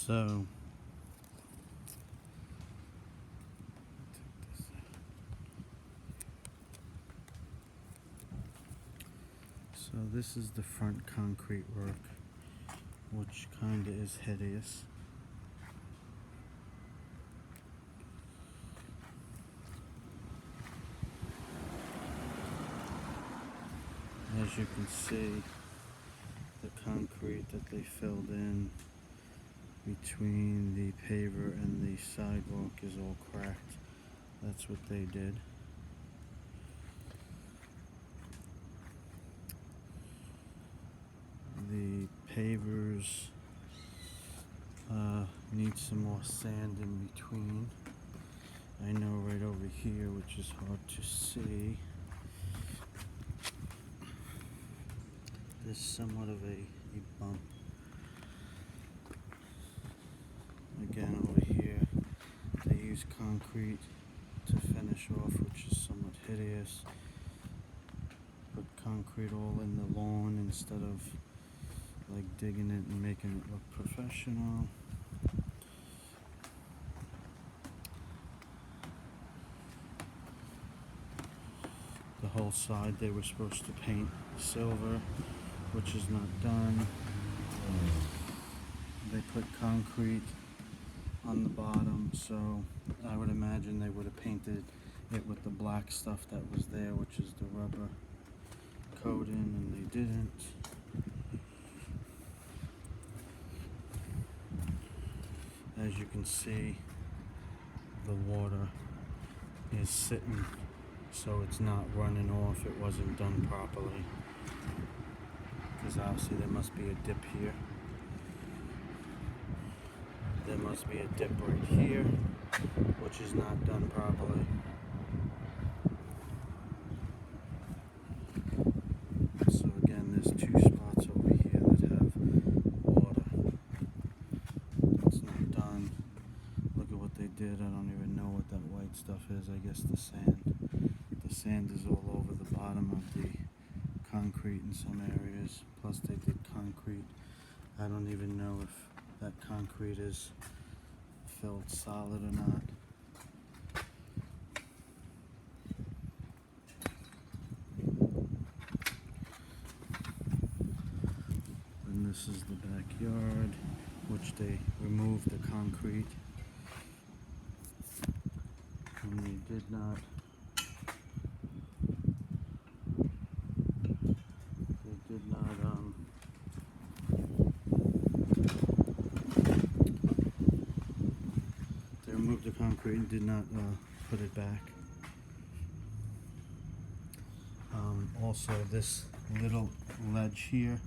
So this is the front concrete work, which kinda is hideous. As you can see, the concrete that they filled in between the paver and the sidewalk is all cracked. That's what they did. The pavers need some more sand in between. I know right over here, which is hard to see, there's somewhat of a bump. Again, over here, they use concrete to finish off, which is somewhat hideous. Put concrete all in the lawn instead of like digging it and making it look professional. The whole side they were supposed to paint silver, which is not done. They put concrete on the bottom, so I would imagine they would have painted it with the black stuff that was there, which is the rubber coating, and they didn't. As you can see, the water is sitting, so it's not running off. It wasn't done properly, because obviously there must be a dip here. There must be a dip right here, which is not done properly. So again, there's two spots over here that have water. It's not done. Look at what they did. I don't even know what that white stuff is. I guess the sand. The sand is all over the bottom of the concrete in some areas. Plus they did concrete. I don't even know if that concrete is filled solid or not. And this is the backyard, which they removed the concrete. And they did not they removed the concrete and did not put it back. Also, this little ledge here,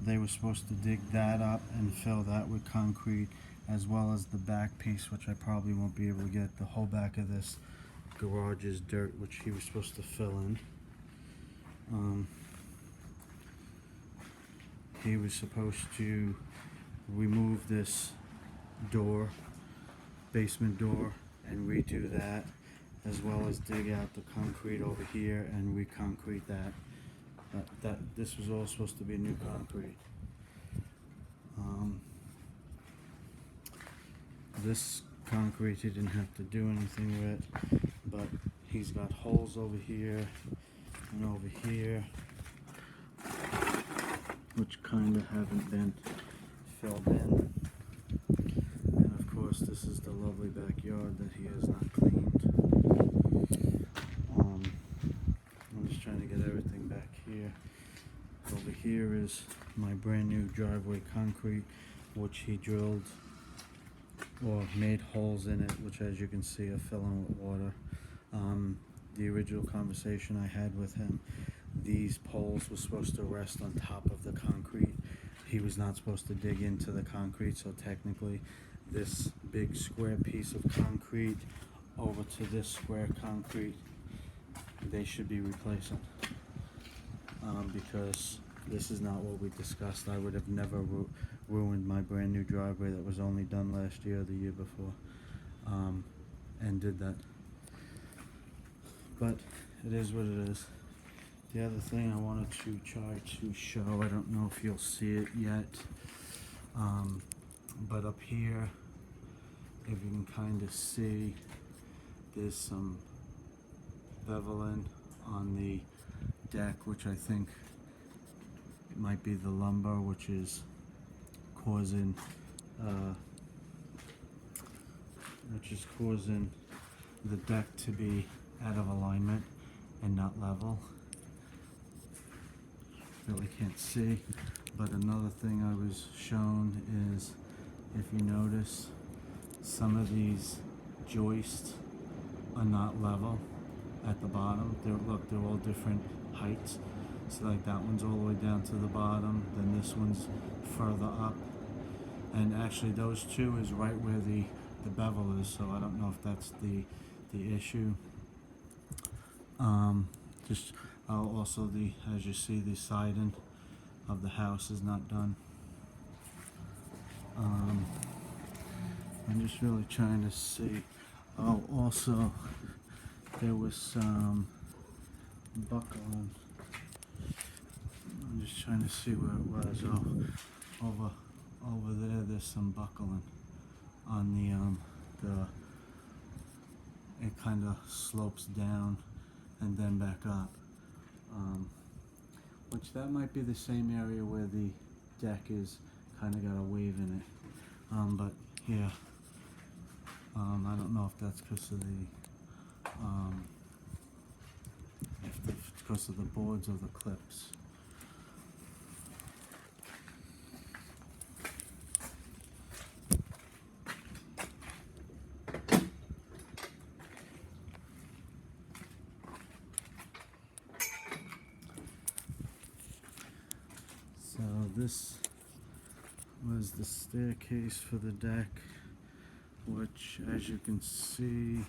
they were supposed to dig that up and fill that with concrete, as well as the back piece, which I probably won't be able to get. The whole back of this garage is dirt, which he was supposed to fill in. He was supposed to remove this door, basement door, and redo that, as well as dig out the concrete over here and reconcrete that. This was all supposed to be new concrete. This concrete he didn't have to do anything with, but he's got holes over here and over here, which kind of haven't been filled in. And of course, this is the lovely backyard that he has not cleaned. I'm just trying to get everything back here. Over here is my brand new driveway concrete, which he drilled or made holes in it, which, as you can see, are filling with water. The original conversation I had with him, these poles were supposed to rest on top of the concrete. He was not supposed to dig into the concrete, so technically this big square piece of concrete over to this square concrete, they should be replacing, because this is not what we discussed. I would have never ruined my brand new driveway that was only done last year or the year before, and did that. But it is what it is. The other thing I wanted to try to show, I don't know if you'll see it yet, But up here, if you can kind of see, there's some beveling on the deck, which I think might be the lumber, which is causing the deck to be out of alignment and not level. Really can't see, but another thing I was shown is, if you notice, some of these joists are not level at the bottom. They're all different heights. So like that one's all the way down to the bottom, then this one's further up, and actually those two is right where the bevel is, so I don't know if that's the issue. Just also as you see, the siding of the house is not done. I'm just really trying to see. Oh, also there was some buckling. I'm just trying to see where it was. Oh, over there. There's some buckling on the. It kind of slopes down and then back up. Which that might be the same area where the deck is kind of got a wave in it. But yeah, I don't know if that's because of if it's because of the boards or the clips. So this was the staircase for the deck, which, as you can see,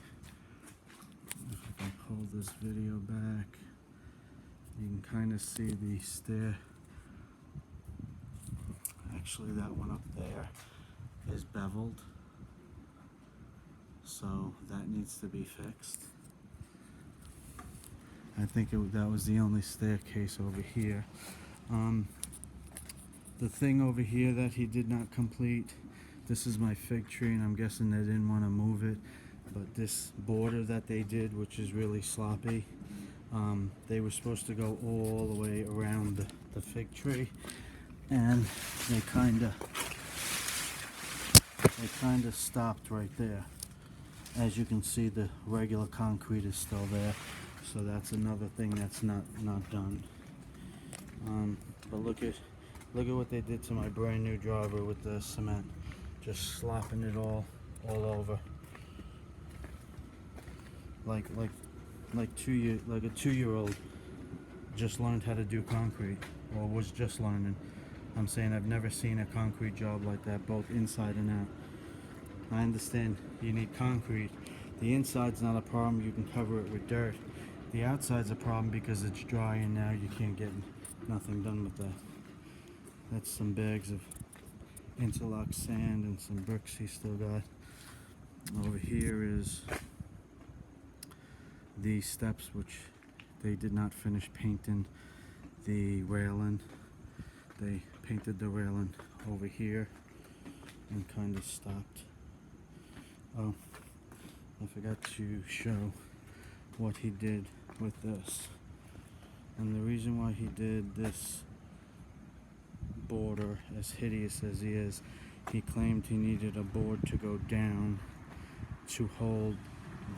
if I can pull this video back, you can kind of see the stair. Actually, that one up there is beveled, so that needs to be fixed. I think that was the only staircase over here. The thing over here that he did not complete, this is my fig tree, and I'm guessing they didn't want to move it, but this border that they did, which is really sloppy, they were supposed to go all the way around the fig tree, and they kind of stopped right there. As you can see, the regular concrete is still there, so that's another thing that's not done. But look at what they did to my brand new driveway with the cement, just slopping it all over, like a 2-year-old just learned how to do concrete, or was just learning. I'm saying I've never seen a concrete job like that, both inside and out. I understand you need concrete. The inside's not a problem, you can cover it with dirt. The outside's a problem because it's dry and now you can't get nothing done with that. That's some bags of interlock sand and some bricks he still got. Over here is the steps, which they did not finish painting the railing. They painted the railing over here and kind of stopped. Oh, I forgot to show what he did with this. And the reason why he did this border, as hideous as he is, he claimed he needed a board to go down to hold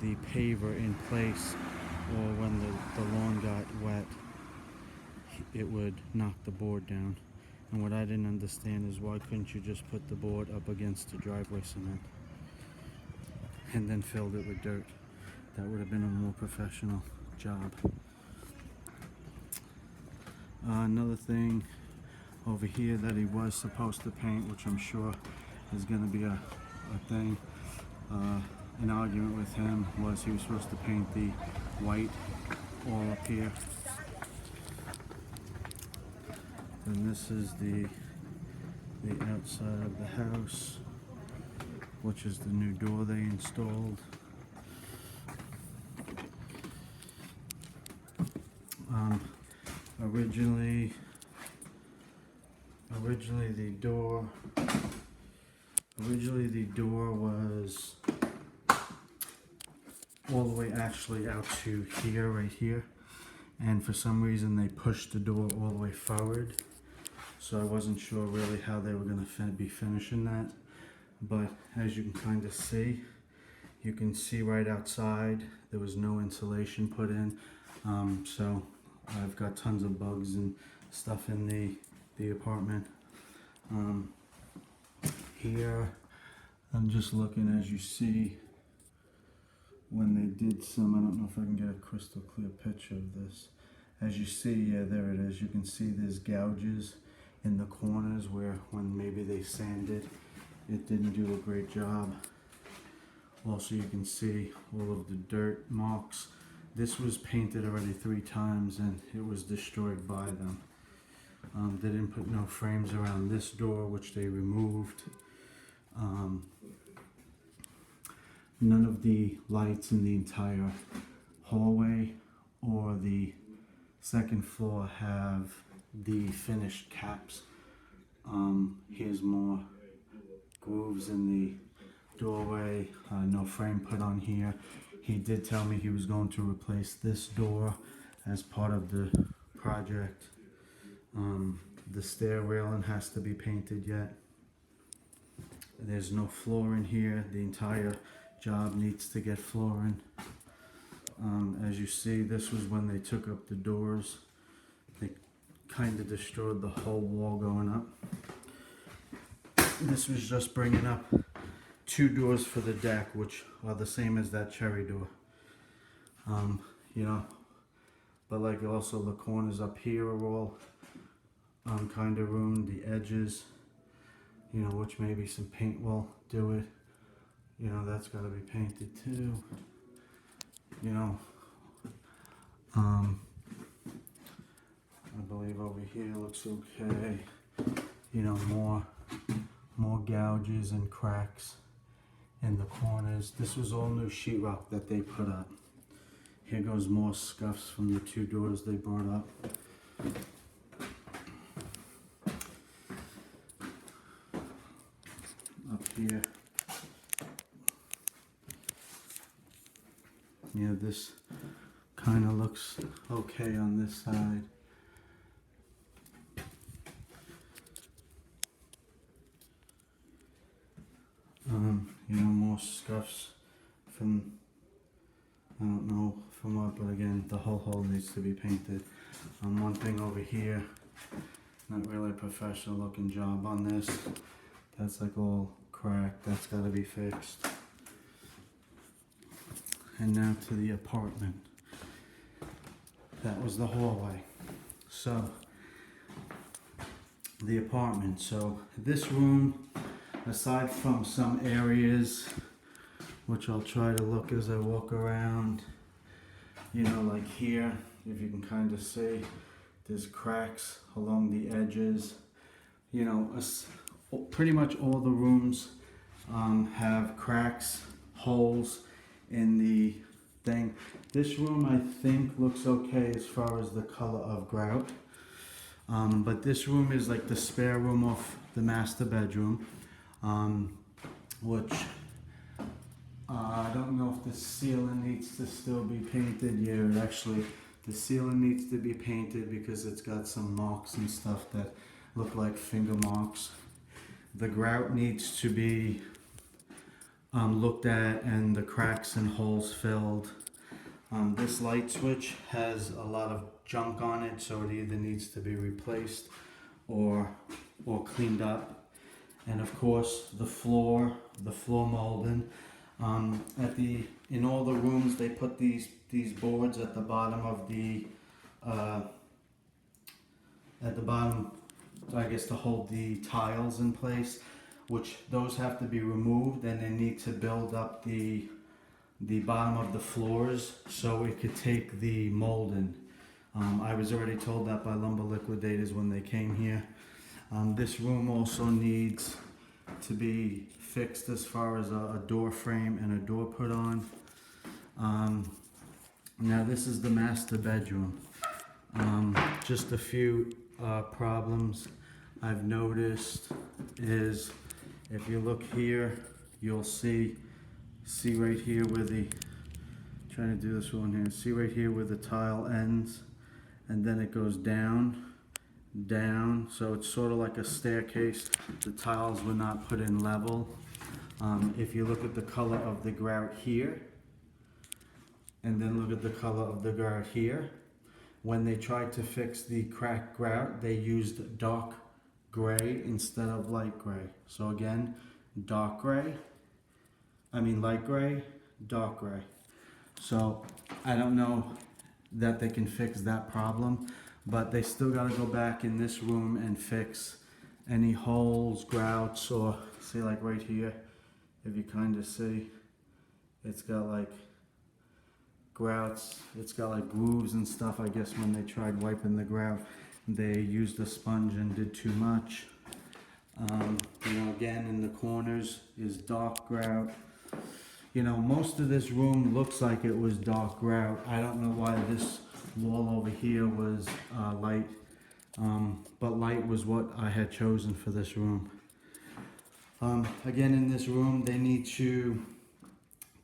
the paver in place, or when the lawn got wet, it would knock the board down. And what I didn't understand is, why couldn't you just put the board up against the driveway cement and then filled it with dirt? That would have been a more professional job. Another thing over here that he was supposed to paint, which I'm sure is going to be a thing, an argument with him, was he was supposed to paint the white all up here. And this is the outside of the house, which is the new door they installed. Originally the door Originally the door was all the way actually out to here, right here. And for some reason they pushed the door all the way forward. So I wasn't sure really how they were going to be finishing that. But as you can kind of see, you can see right outside there was no insulation put in. So I've got tons of bugs and stuff in the apartment. Here I'm just looking, as you see, when they did some, I don't know if I can get a crystal clear picture of this. As you see, yeah, there it is. You can see there's gouges in the corners where when maybe they sanded, it didn't do a great job. Also, you can see all of the dirt marks. This was painted already 3 times and it was destroyed by them. They didn't put no frames around this door, which they removed. None of the lights in the entire hallway or the second floor have the finished caps. Here's more grooves in the doorway, no frame put on here. He did tell me he was going to replace this door as part of the project. The stair railing has to be painted yet. There's no floor in here. The entire job needs to get flooring. As you see, this was when they took up the doors. They kind of destroyed the whole wall going up. This was just bringing up 2 doors for the deck, which are the same as that cherry door. You know, but like also the corners up here are all kind of ruined. The edges, you know, which maybe some paint will do it. You know, that's got to be painted too. You know, I believe over here looks okay. You know, more gouges and cracks in the corners. This was all new sheetrock that they put up. Here goes more scuffs from the 2 doors they brought up. Up here. Yeah, this kind of looks okay on this side. You know, more scuffs from, I don't know from what, but again, the whole hole needs to be painted. One thing over here, not really a professional looking job on this. That's like all cracked, that's got to be fixed. And now to the apartment. That was the hallway. So, the apartment. So, this room, aside from some areas, which I'll try to look as I walk around, you know, like here, if you can kind of see, there's cracks along the edges. You know, pretty much all the rooms have cracks, holes in the thing. This room I think looks okay as far as the color of grout. But this room is like the spare room off the master bedroom, which I don't know if the ceiling needs to still be painted. Yeah, actually the ceiling needs to be painted because it's got some marks and stuff that look like finger marks. The grout needs to be looked at and the cracks and holes filled. This light switch has a lot of junk on it, so it either needs to be replaced or cleaned up. And of course the floor molding. In all the rooms they put these boards at the bottom of I guess, to hold the tiles in place, which those have to be removed, and they need to build up the bottom of the floors so it could take the molding. I was already told that by lumber liquidators when they came here. This room also needs to be fixed as far as a door frame and a door put on. Now this is the master bedroom. Just a few problems I've noticed is If you look here, you'll see right here where the, trying to do this one here, see right here where the tile ends, and then it goes down, down, so it's sort of like a staircase. The tiles were not put in level. If you look at the color of the grout here, and then look at the color of the grout here, when they tried to fix the cracked grout, they used dark gray instead of light gray. So again, light gray, dark gray. So I don't know that they can fix that problem, but they still got to go back in this room and fix any holes, grouts, or see like right here, if you kind of see, it's got like grouts, it's got like grooves and stuff. I guess when they tried wiping the grout, they used a sponge and did too much. You know, again, in the corners is dark grout. You know, most of this room looks like it was dark grout. I don't know why this wall over here was light, but light was what I had chosen for this room. Again, in this room, they need to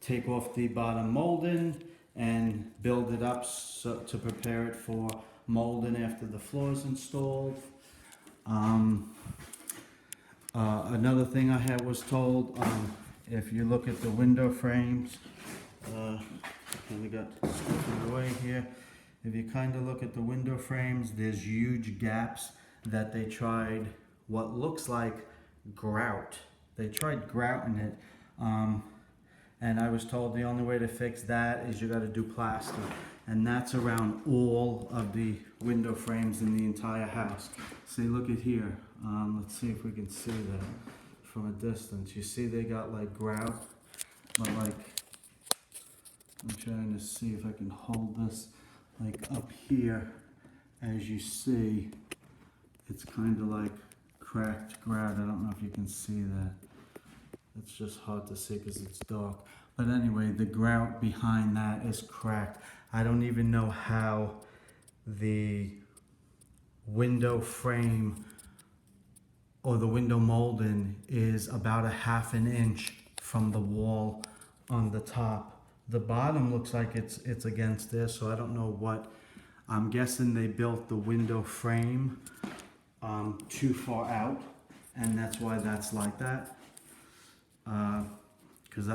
take off the bottom molding and build it up to prepare it for molding after the floor is installed. Another thing I was told, if you look at the window frames, we got stuff in the way here. If you kind of look at the window frames, there's huge gaps that they tried what looks like grout. They tried grouting it, and I was told the only way to fix that is you got to do plaster, and that's around all of the window frames in the entire house. See, look at here. Let's see if we can see that from a distance. You see they got like grout, but like, I'm trying to see if I can hold this like up here. As you see, it's kind of like cracked grout. I don't know if you can see that. It's just hard to see because it's dark. But anyway, the grout behind that is cracked. I don't even know how the window frame or the window molding is about a ½ inch from the wall on the top. The bottom looks like it's against this, so I don't know what. I'm guessing they built the window frame too far out, and that's why that's like that. Because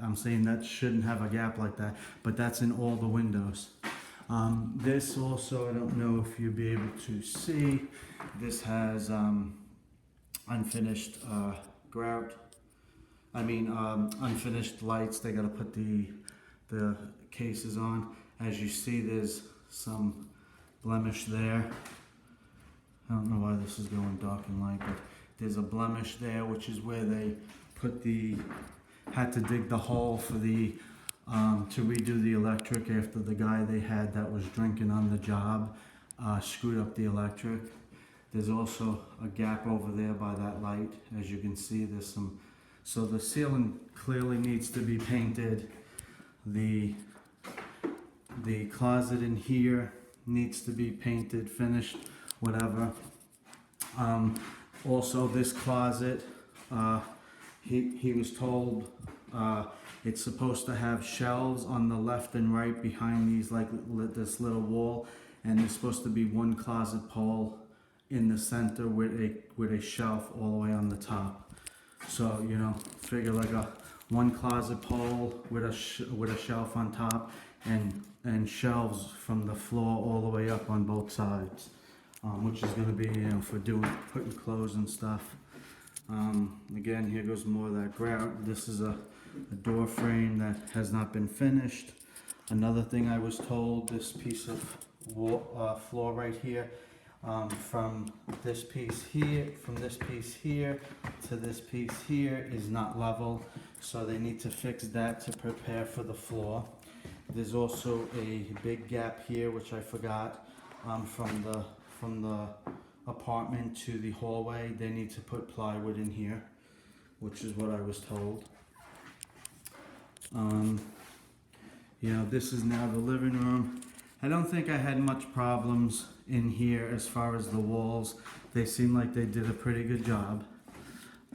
I'm saying that shouldn't have a gap like that, but that's in all the windows. This also, I don't know if you'll be able to see, this has unfinished grout. Unfinished lights. They got to put the cases on. As you see, there's some blemish there. I don't know why this is going dark and light, but there's a blemish there, which is where they put had to dig the hole for the to redo the electric after the guy they had that was drinking on the job screwed up the electric. There's also a gap over there by that light. As you can see, there's some, so the ceiling clearly needs to be painted. The closet in here needs to be painted, finished, whatever. Also this closet, he was told it's supposed to have shelves on the left and right behind these, like this little wall, and there's supposed to be one closet pole in the center with a shelf all the way on the top. So, you know, figure like one closet pole with a shelf on top, and shelves from the floor all the way up on both sides, which is going to be, you know, for putting clothes and stuff. Again, here goes more of that grout. This is a door frame that has not been finished. Another thing I was told, this piece of floor right here, from this piece here to this piece here is not level, so they need to fix that to prepare for the floor. There's also a big gap here, which I forgot, from the apartment to the hallway. They need to put plywood in here, which is what I was told. You know, this is now the living room. I don't think I had much problems in here as far as the walls. They seem like they did a pretty good job.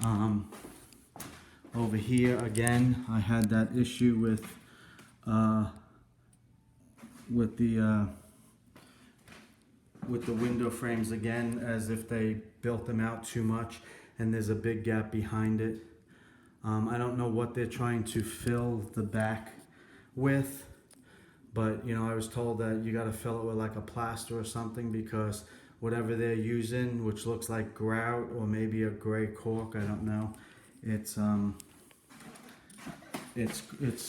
Over here again, I had that issue with the window frames again, as if they built them out too much, and there's a big gap behind it. I don't know what they're trying to fill the back with, but you know, I was told that you got to fill it with like a plaster or something, because whatever they're using, which looks like grout or maybe a gray cork, I don't know, it's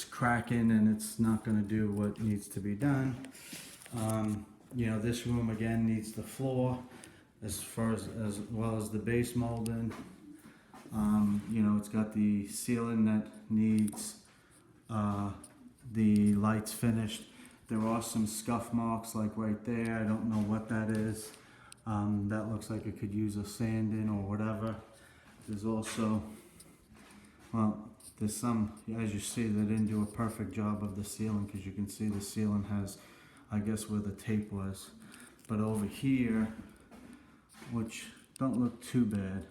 cracking and it's not going to do what needs to be done. You know, this room again needs the floor as well as the base molding. You know, it's got the ceiling that needs the lights finished. There are some scuff marks like right there. I don't know what that is. That looks like it could use a sanding or whatever. There's also, well, there's some, as you see, they didn't do a perfect job of the ceiling, because you can see the ceiling has, I guess, where the tape was. But over here, which don't look too bad,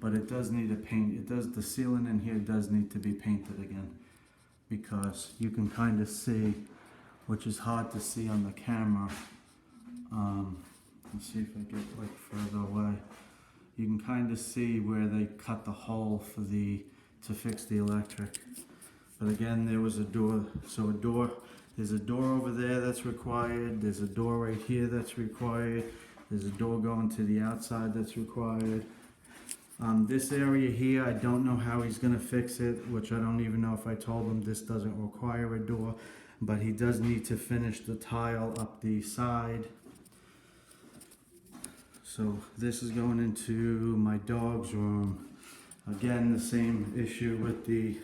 but it does need a paint. It does, the ceiling in here does need to be painted again, because you can kind of see, which is hard to see on the camera. Let's see if I get like further away. You can kind of see where they cut the hole for to fix the electric. But again, there was a door, so there's a door over there that's required, there's a door right here that's required, there's a door going to the outside that's required. This area here, I don't know how he's gonna fix it, which I don't even know if I told him this doesn't require a door, but he does need to finish the tile up the side. So this is going into my dog's room. Again, the same issue with the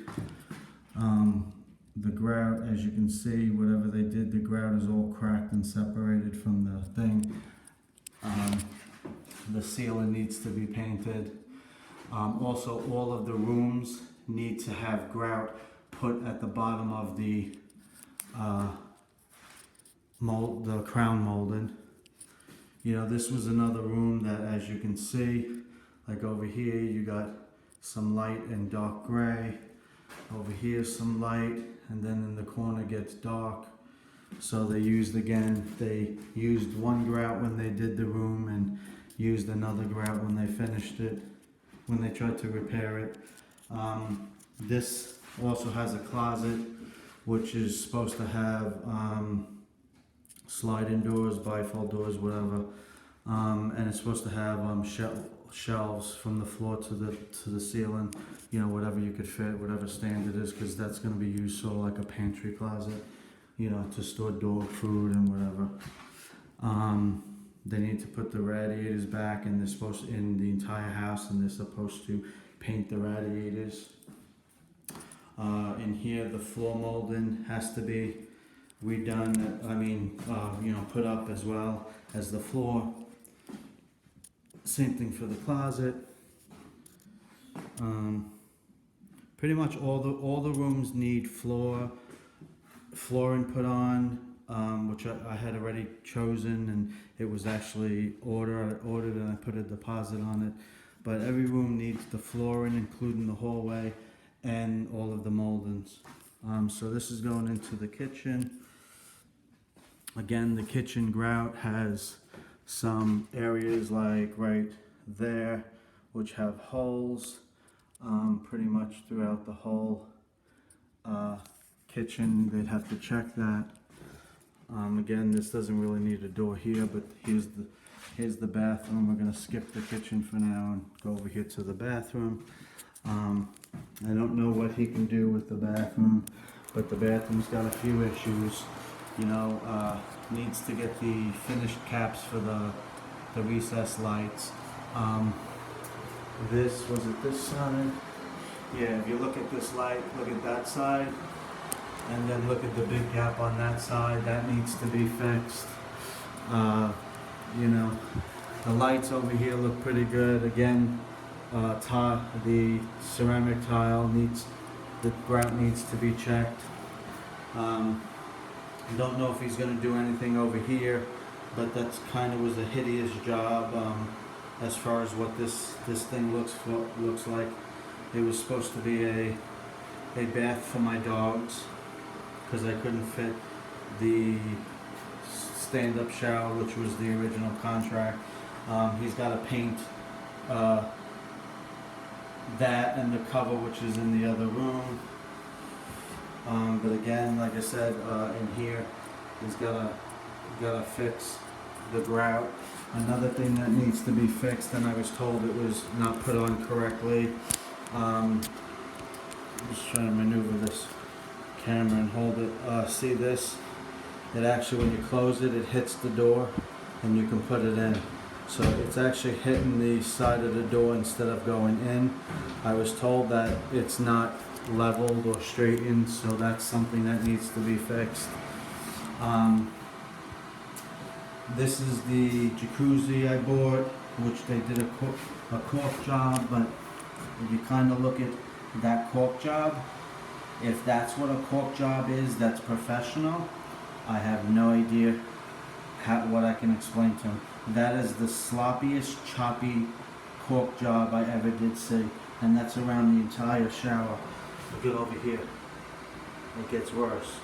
grout. As you can see, whatever they did, the grout is all cracked and separated from the thing. The ceiling needs to be painted. Also, all of the rooms need to have grout put at the bottom of the crown molding. You know, this was another room that, as you can see, like over here, you got some light and dark gray. Over here, some light, and then in the corner gets dark. So they used one grout when they did the room, and used another grout when they finished it, when they tried to repair it. This also has a closet, which is supposed to have sliding doors, bifold doors, whatever, and it's supposed to have shelves from the floor to the ceiling, you know, whatever you could fit, whatever standard is, because that's going to be used sort of like a pantry closet, you know, to store dog food and whatever. They need to put the radiators back, and they're supposed to, in the entire house, and they're supposed to paint the radiators. In here, the floor molding has to be redone, you know, put up as well as the floor. Same thing for the closet. Pretty much all the rooms need flooring put on, which I had already chosen, and it was actually ordered. I ordered and I put a deposit on it. But every room needs the flooring, including the hallway and all of the moldings. So this is going into the kitchen. Again, the kitchen grout has some areas like right there, which have holes pretty much throughout the whole kitchen. They'd have to check that. Again, this doesn't really need a door here, but here's the bathroom. We're gonna skip the kitchen for now and go over here to the bathroom. I don't know what he can do with the bathroom, but the bathroom's got a few issues. You know, needs to get the finished caps for the recessed lights. This was it this side. Yeah, if you look at this light, look at that side, and then look at the big gap on that side. That needs to be fixed. You know, the lights over here look pretty good. Again, the ceramic tile the grout needs to be checked. I don't know if he's going to do anything over here, but that's kind of was a hideous job as far as what this thing looks like. It was supposed to be a bath for my dogs, because I couldn't fit the stand-up shower, which was the original contract. He's got to paint that and the cover, which is in the other room. But again, like I said, in here, he's gotta fix the grout. Another thing that needs to be fixed, and I was told it was not put on correctly. I'm just trying to maneuver this camera and hold it. See this? It actually, when you close it, it hits the door, and you can put it in. So it's actually hitting the side of the door instead of going in. I was told that it's not leveled or straightened, so that's something that needs to be fixed. This is the jacuzzi I bought, which they did a cork job, but if you kind of look at that cork job, if that's what a cork job is, that's professional. I have no idea what I can explain to him. That is the sloppiest, choppy cork job I ever did see, and that's around the entire shower. Look at over here. It gets worse.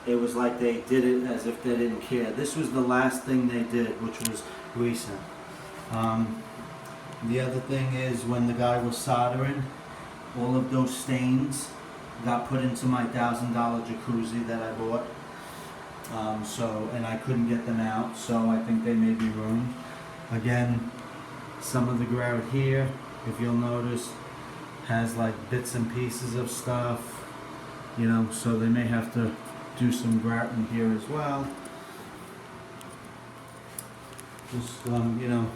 It was like they did it as if they didn't care. This was the last thing they did, which was recent. The other thing is, when the guy was soldering, all of those stains got put into my $1,000 jacuzzi that I bought. And I couldn't get them out, so I think they may be ruined. Again, some of the grout here, if you'll notice, has like bits and pieces of stuff, you know, so they may have to do some grout in here as well. Just, you know,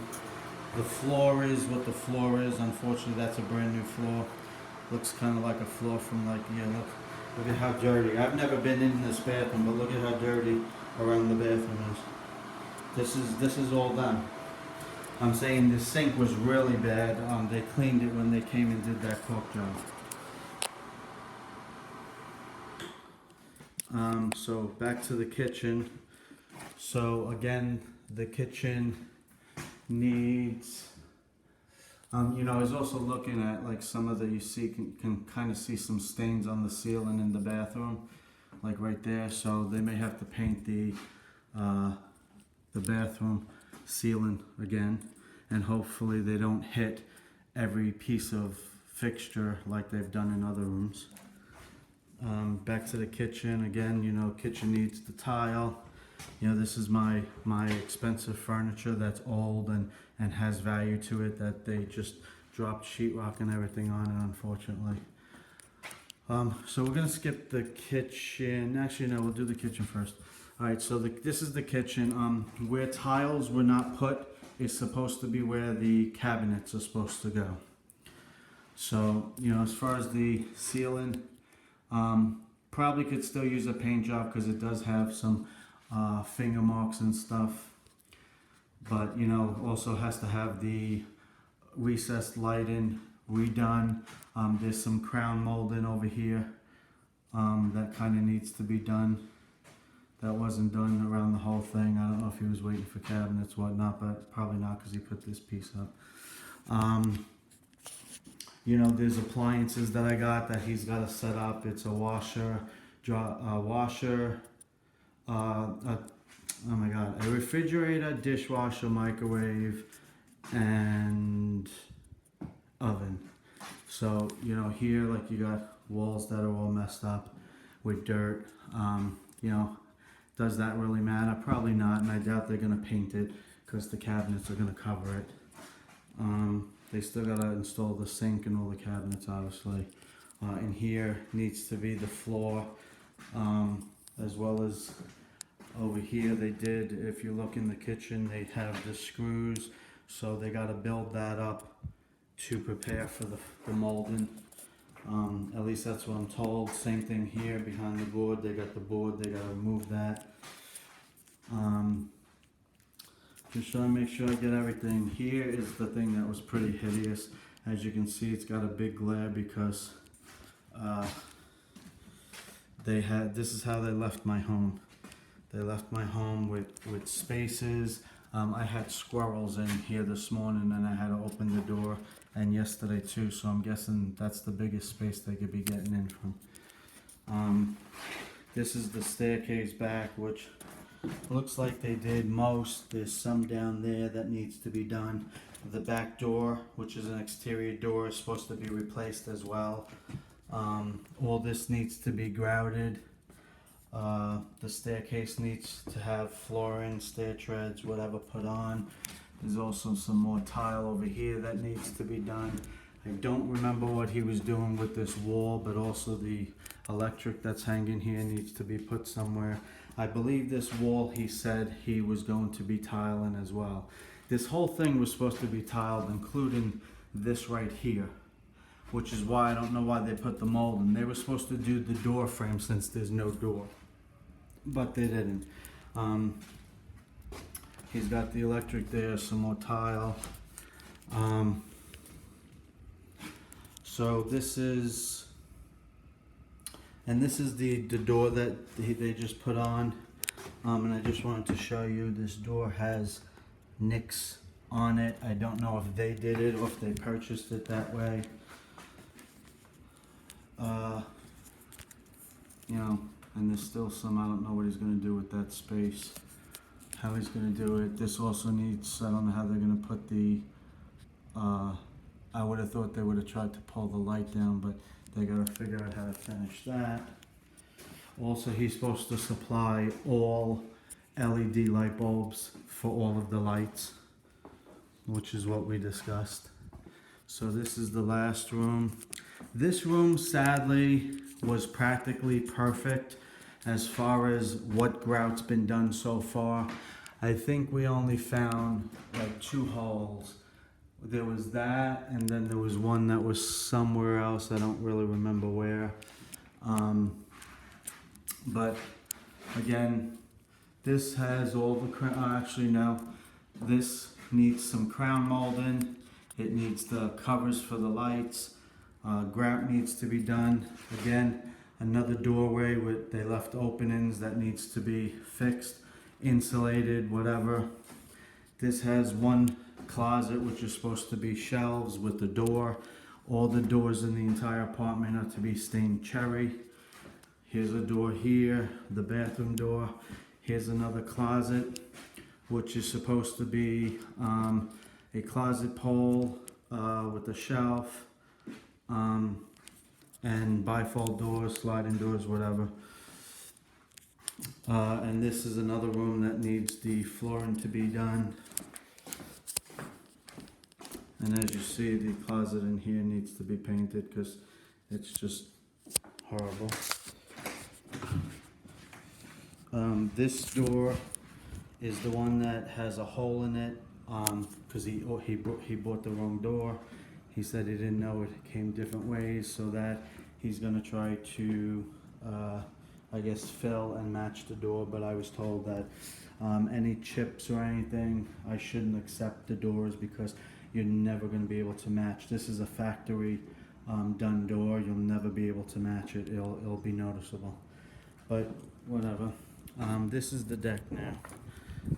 the floor is what the floor is. Unfortunately, that's a brand new floor. Looks kind of like a floor from like, yeah, look at how dirty. I've never been in this bathroom, but look at how dirty around the bathroom is. This is all done. I'm saying the sink was really bad. They cleaned it when they came and did that caulk job. So back to the kitchen. So again, the kitchen needs, you know, I was also looking at like some of the, you see, can kind of see some stains on the ceiling in the bathroom, like right there. So they may have to paint the bathroom ceiling again, and hopefully they don't hit every piece of fixture like they've done in other rooms. Back to the kitchen again. You know, kitchen needs the tile. You know, this is my expensive furniture that's old and has value to it, that they just dropped sheetrock and everything on it, unfortunately. So we're gonna skip the kitchen. Actually, no, we'll do the kitchen first. All right, so this is the kitchen. Where tiles were not put is supposed to be where the cabinets are supposed to go. So, you know, as far as the ceiling, probably could still use a paint job because it does have some finger marks and stuff. But, you know, also has to have the recessed lighting redone. There's some crown molding over here that kind of needs to be done. That wasn't done around the whole thing. I don't know if he was waiting for cabinets, whatnot, but probably not because he put this piece up. You know, there's appliances that I got that he's got to set up. It's a washer, oh my god, a refrigerator, dishwasher, microwave, and oven. So, you know, here, like, you got walls that are all messed up with dirt. You know, does that really matter? Probably not, and I doubt they're gonna paint it because the cabinets are gonna cover it. They still gotta install the sink and all the cabinets, obviously. In here needs to be the floor, as well as over here they did, if you look in the kitchen, they have the screws, so they gotta build that up to prepare for the molding. At least that's what I'm told. Same thing here behind the board. They got the board, they gotta remove that. Just trying to make sure I get everything. Here is the thing that was pretty hideous. As you can see, it's got a big glare because this is how they left my home. They left my home with spaces. I had squirrels in here this morning and I had to open the door and yesterday too, so I'm guessing that's the biggest space they could be getting in from. This is the staircase back, which looks like they did most. There's some down there that needs to be done. The back door, which is an exterior door, is supposed to be replaced as well. All this needs to be grouted. The staircase needs to have flooring, stair treads, whatever put on. There's also some more tile over here that needs to be done. I don't remember what he was doing with this wall, but also the electric that's hanging here needs to be put somewhere. I believe this wall, he said he was going to be tiling as well. This whole thing was supposed to be tiled, including this right here, which is why I don't know why they put the mold in. They were supposed to do the door frame since there's no door, but they didn't. He's got the electric there, some more tile. So this is, and this is the door that they just put on. And I just wanted to show you, this door has nicks on it. I don't know if they did it or if they purchased it that way. You know, and there's still some, I don't know what he's going to do with that space, how he's going to do it. This also needs, I don't know how they're going to put the, I would have thought they would have tried to pull the light down, but they got to figure out how to finish that. Also, he's supposed to supply all LED light bulbs for all of the lights, which is what we discussed. So this is the last room. This room, sadly, was practically perfect as far as what grout's been done so far. I think we only found like 2 holes. There was that, and then there was one that was somewhere else. I don't really remember where. But again, this has all the actually no, this needs some crown molding. It needs the covers for the lights. Grout needs to be done. Again, another doorway with they left openings that needs to be fixed, insulated, whatever. This has one closet which is supposed to be shelves with the door. All the doors in the entire apartment are to be stained cherry. Here's a door here, the bathroom door. Here's another closet which is supposed to be a closet pole with a shelf, and bifold doors, sliding doors, whatever. And this is another room that needs the flooring to be done. And as you see, the closet in here needs to be painted because it's just horrible. This door is the one that has a hole in it because he bought the wrong door. He said he didn't know it came different ways, so that he's gonna try to I guess fill and match the door, but I was told that any chips or anything, I shouldn't accept the doors because you're never going to be able to match. This is a factory done door. You'll never be able to match it. It'll be noticeable, but whatever. This is the deck now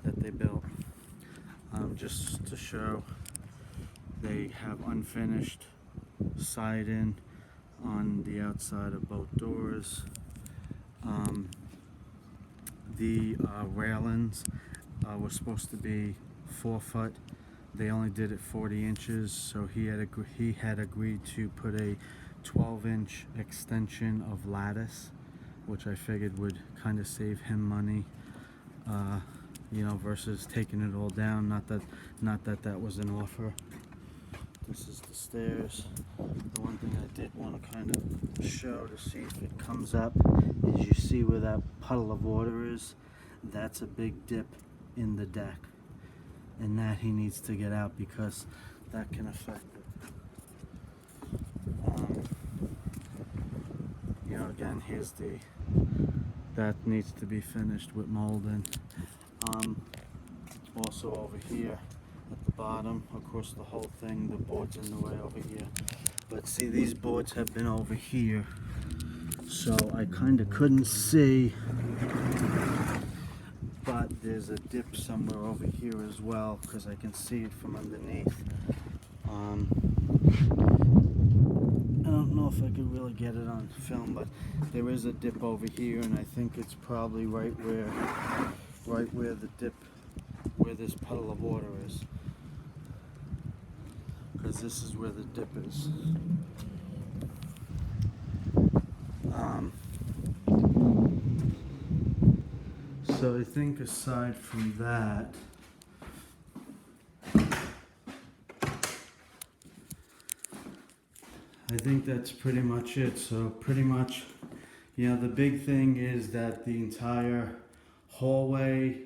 that they built. Just to show, they have unfinished siding on the outside of both doors. The railings were supposed to be 4 foot. They only did it 40 inches, so he had agreed to put a 12-inch extension of lattice, which I figured would kind of save him money, you know, versus taking it all down. Not that was an offer. This is the stairs. The one thing I did want to kind of show to see if it comes up is you see where that puddle of water is. That's a big dip in the deck, and that he needs to get out because that can affect it. You know, again, here's that needs to be finished with molding. Also over here at the bottom, of course, the whole thing, the board's in the way over here. But see, these boards have been over here, so I kind of couldn't see. But there's a dip somewhere over here as well, because I can see it from underneath. I don't know if I could really get it on film, but there is a dip over here, and I think it's probably right where the dip, where this puddle of water is, because this is where the dip is. So I think aside from that, I think that's pretty much it. So pretty much, the big thing is that the entire hallway,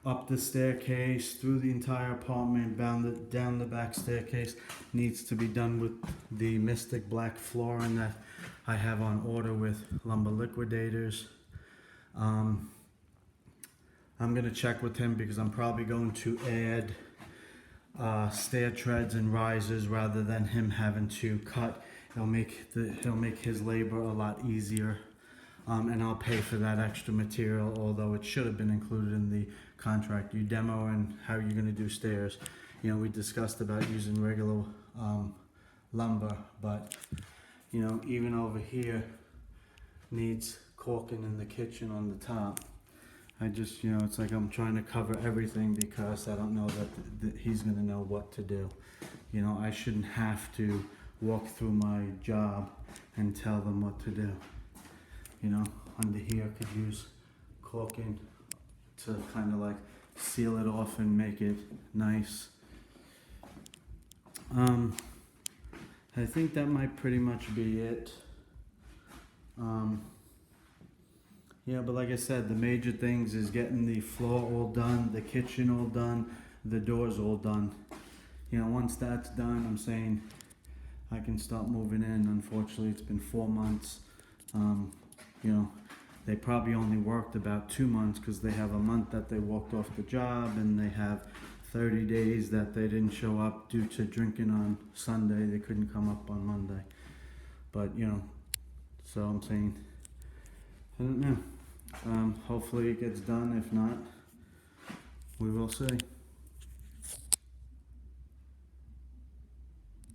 up the staircase, through the entire apartment, down the back staircase, needs to be done with the Mystic black flooring that I have on order with Lumber Liquidators. I'm gonna check with him because I'm probably going to add stair treads and risers rather than him having to cut. He'll make his labor a lot easier, and I'll pay for that extra material, although it should have been included in the contract. You demo and how you're gonna do stairs. We discussed about using regular lumber, but even over here needs caulking in the kitchen on the top. I just, it's like I'm trying to cover everything because I don't know that he's going to know what to do. I shouldn't have to walk through my job and tell them what to do. Under here I could use caulking to kind of like seal it off and make it nice. I think that might pretty much be it. But like I said, the major things is getting the floor all done, the kitchen all done, the doors all done. Once that's done, I'm saying I can start moving in. Unfortunately, it's been 4 months. They probably only worked about 2 months because they have a month that they walked off the job, and they have 30 days that they didn't show up due to drinking on Sunday. They couldn't come up on Monday. But, so I'm saying, I don't know. Hopefully it gets done. If not, we will see.